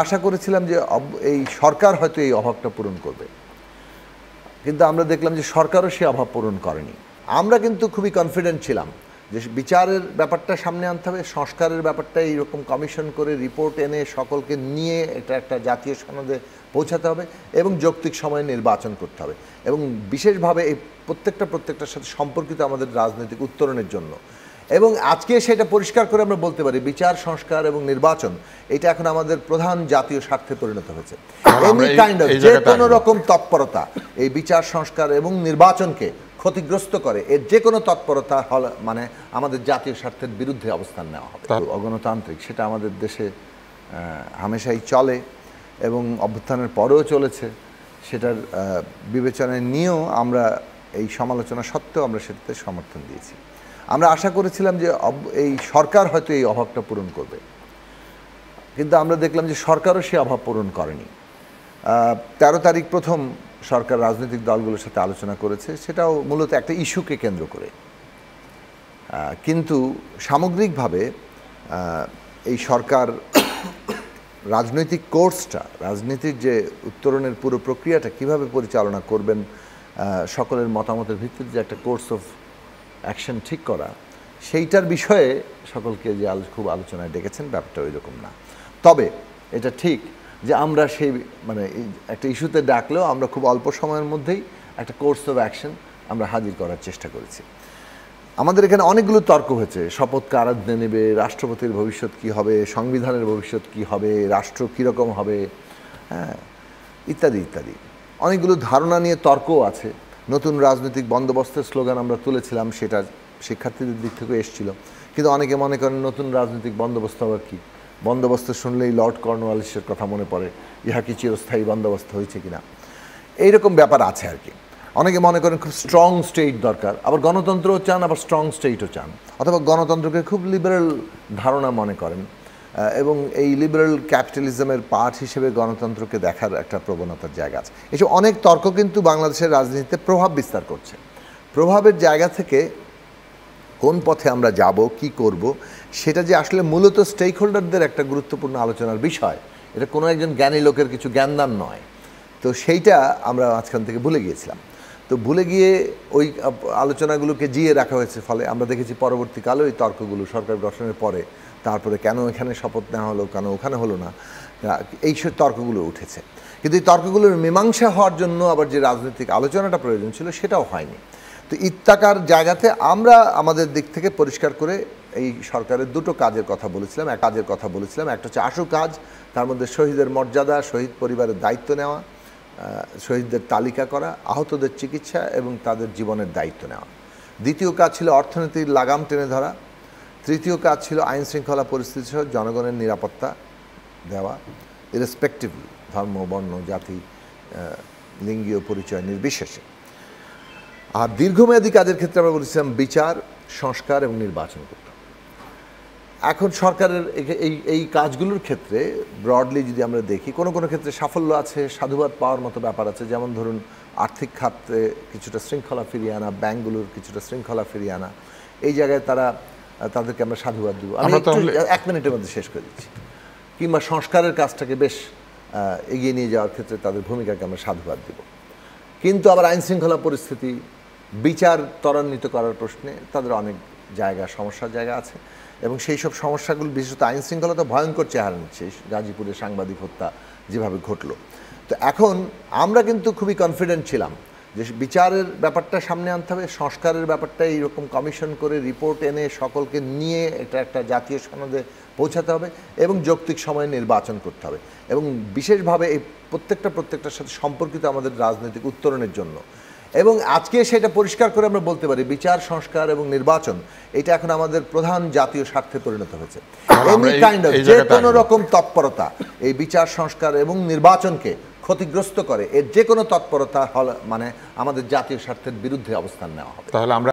আশা করেছিলাম যে এই সরকার হয়তো এই অভাবটা পূরণ করবে, কিন্তু আমরা দেখলাম যে সরকারও সে অভাব পূরণ করেনি। আমরা কিন্তু খুবই কনফিডেন্ট ছিলাম যে বিচারের ব্যাপারটা সামনে আনতে হবে, সংস্কারের ব্যাপারটা এইরকম কমিশন করে রিপোর্ট এনে সকলকে নিয়ে এটা একটা জাতীয় সনদে পৌঁছাতে হবে এবং যৌক্তিক সময়ে নির্বাচন করতে হবে এবং বিশেষভাবে এই প্রত্যেকটার সাথে সম্পর্কিত আমাদের রাজনৈতিক উত্তরণের জন্য। এবং আজকে সেটা পরিষ্কার করে আমরা বলতে পারি বিচার, সংস্কার এবং নির্বাচন এটা এখন আমাদের প্রধান জাতীয় স্বার্থে পরিণত হয়েছে। যে কোনো রকম তৎপরতা এই বিচার, সংস্কার এবং নির্বাচনকে ক্ষতিগ্রস্ত করে, এর যে কোনো তৎপরতা হল মানে আমাদের জাতীয় স্বার্থের বিরুদ্ধে অবস্থান নেওয়া হবে। অগণতান্ত্রিক সেটা আমাদের দেশে হামেশাই চলে এবং অভ্যুত্থানের পরেও চলেছে। সেটার বিবেচনায় নিয়েও আমরা এই সমালোচনা সত্ত্বেও আমরা সেটাতে সমর্থন দিয়েছি। আমরা আশা করেছিলাম যে এই সরকার হয়তো এই অভাবটা পূরণ করবে, কিন্তু আমরা দেখলাম যে সরকারও সে অভাব পূরণ করেনি। 13 তারিখ প্রথম সরকার রাজনৈতিক দলগুলোর সাথে আলোচনা করেছে, সেটাও মূলত একটা ইস্যুকে কেন্দ্র করে। কিন্তু সামগ্রিকভাবে এই সরকার রাজনৈতিক কোর্সটা, রাজনীতির যে উত্তরণের পুরো প্রক্রিয়াটা কিভাবে পরিচালনা করবেন, সকলের মতামতের ভিত্তিতে যে একটা কোর্স অফ অ্যাকশন ঠিক করা, সেইটার বিষয়ে সকলকে যে খুব আলোচনায় ডেকেছেন, ব্যাপারটা ওই রকম না। তবে এটা ঠিক যে আমরা সেই মানে একটা ইস্যুতে ডাকলেও আমরা খুব অল্প সময়ের মধ্যেই একটা কোর্স অফ অ্যাকশন আমরা হাজির করার চেষ্টা করেছি। আমাদের এখানে অনেকগুলো তর্ক হয়েছে, শপথ কারা নেবে, রাষ্ট্রপতির ভবিষ্যৎ কী হবে, সংবিধানের ভবিষ্যৎ কী হবে, রাষ্ট্র কীরকম হবে, হ্যাঁ, ইত্যাদি ইত্যাদি অনেকগুলো ধারণা নিয়ে তর্কও আছে। নতুন রাজনৈতিক বন্দোবস্তের স্লোগান আমরা তুলেছিলাম, সেটা শিক্ষার্থীদের দিক থেকে এসেছিল, কিন্তু অনেকে মনে করেন নতুন রাজনৈতিক বন্দোবস্ত আবার কী, বন্দোবস্ত শুনলেই লর্ড কর্নওয়ালিসের কথা মনে পড়ে, ইহা কি চিরস্থায়ী বন্দোবস্ত হয়েছে কিনা, এইরকম ব্যাপার আছে আর কি। অনেকে মনে করেন খুব স্ট্রং স্টেট দরকার, আবার গণতন্ত্রও চান, আবার স্ট্রং স্টেটও চান, অথবা গণতন্ত্রকে খুব লিবারেল ধারণা মনে করেন এবং এই লিবারেল ক্যাপিটালিজমের পার্ট হিসেবে গণতন্ত্রকে দেখার একটা প্রবণতার জায়গা আছে। এসব অনেক তর্ক কিন্তু বাংলাদেশের রাজনীতিতে প্রভাব বিস্তার করছে। প্রভাবের জায়গা থেকে কোন পথে আমরা যাব, কি করব, সেটা যে আসলে মূলত স্টেক হোল্ডারদের একটা গুরুত্বপূর্ণ আলোচনার বিষয়, এটা কোনো একজন জ্ঞানী লোকের কিছু জ্ঞানদান নয়। তো সেইটা আমরা মাঝখান থেকে ভুলে গিয়েছিলাম। তো ভুলে গিয়ে ওই আলোচনাগুলোকে জিয়ে রাখা হয়েছে, ফলে আমরা দেখেছি পরবর্তীকালে ওই তর্কগুলো সরকার গঠনের পরে, তারপরে কেন এখানে শপথ নেওয়া হলো, কেন ওখানে হলো না, এই সব তর্কগুলো উঠেছে। কিন্তু এই তর্কগুলোর মীমাংসা হওয়ার জন্য আবার যে রাজনৈতিক আলোচনাটা প্রয়োজন ছিল, সেটাও হয়নি। তো ইত্তাকার জায়গাতে আমরা আমাদের দিক থেকে পরিষ্কার করে এই সরকারের দুটো কাজের কথা বলেছিলাম। একটা হচ্ছে আশু কাজ, তার মধ্যে শহীদের মর্যাদা, শহীদ পরিবারের দায়িত্ব নেওয়া, শহীদদের তালিকা করা, আহতদের চিকিৎসা এবং তাদের জীবনের দায়িত্ব নেওয়া। দ্বিতীয় কাজ ছিল অর্থনীতির লাগাম টেনে ধরা। তৃতীয় কাজ ছিল আইন শৃঙ্খলা পরিস্থিতি সহ জনগণের নিরাপত্তা দেওয়া, ইরেসপেক্টিভলি ধর্ম, বর্ণ, জাতি, লিঙ্গীয় পরিচয় নির্বিশেষে। আর দীর্ঘমেয়াদী কাজের ক্ষেত্রে আমরা বলেছিলাম বিচার, সংস্কার এবং নির্বাচন করতে। এখন সরকারের এই কাজগুলোর ক্ষেত্রে ব্রডলি যদি আমরা দেখি, কোনো ক্ষেত্রে সাফল্য আছে, সাধুবাদ পাওয়ার মতো ব্যাপার আছে। যেমন ধরুন আর্থিক খাতে কিছুটা শৃঙ্খলা ফিরিয়ে আনা, ব্যাংকগুলোর কিছুটা শৃঙ্খলা ফিরিয়ে আনা, এই জায়গায় তাদেরকে আমরা সাধুবাদ দিব। আমি 1 মিনিটের মধ্যে শেষ করে দিচ্ছি। কিংবা সংস্কারের কাজটাকে বেশ এগিয়ে নিয়ে যাওয়ার ক্ষেত্রে তাদের ভূমিকাকে আমরা সাধুবাদ দিব। কিন্তু আবার আইন শৃঙ্খলা পরিস্থিতি, বিচার ত্বরান্বিত করার প্রশ্নে তাদের অনেক সমস্যার জায়গা আছে এবং সেই সব সমস্যাগুলো বিশেষত আইন শৃঙ্খলা তো ভয়ঙ্কর চেহারা নিচ্ছে। গাজীপুরে সাংবাদিক হত্যা যেভাবে ঘটলো, তো এখন আমরা কিন্তু খুবই কনফিডেন্ট ছিলাম যে বিচারের ব্যাপারটা সামনে আনতে হবে, সংস্কারের ব্যাপারটা এইরকম কমিশন করে রিপোর্ট এনে সকলকে নিয়ে এটা একটা জাতীয় সনদে পৌঁছাতে হবে এবং যৌক্তিক সময়ে নির্বাচন করতে হবে এবং বিশেষভাবে এই প্রত্যেকটার সাথে সম্পর্কিত আমাদের রাজনৈতিক উত্তরণের জন্য। এবং আজকে সেটা পরিষ্কার করে আমরা বলতে পারি বিচার, সংস্কার এবং নির্বাচন এটা এখন আমাদের প্রধান জাতীয় স্বার্থে পরিণত হয়েছে। যে কোনো রকম তৎপরতা এই বিচার, সংস্কার এবং নির্বাচনকে ক্ষতিগ্রস্ত করে, এর যে কোনো তৎপরতা হল মানে আমাদের জাতীয় স্বার্থের বিরুদ্ধে অবস্থান নেওয়া হবে। তাহলে আমরা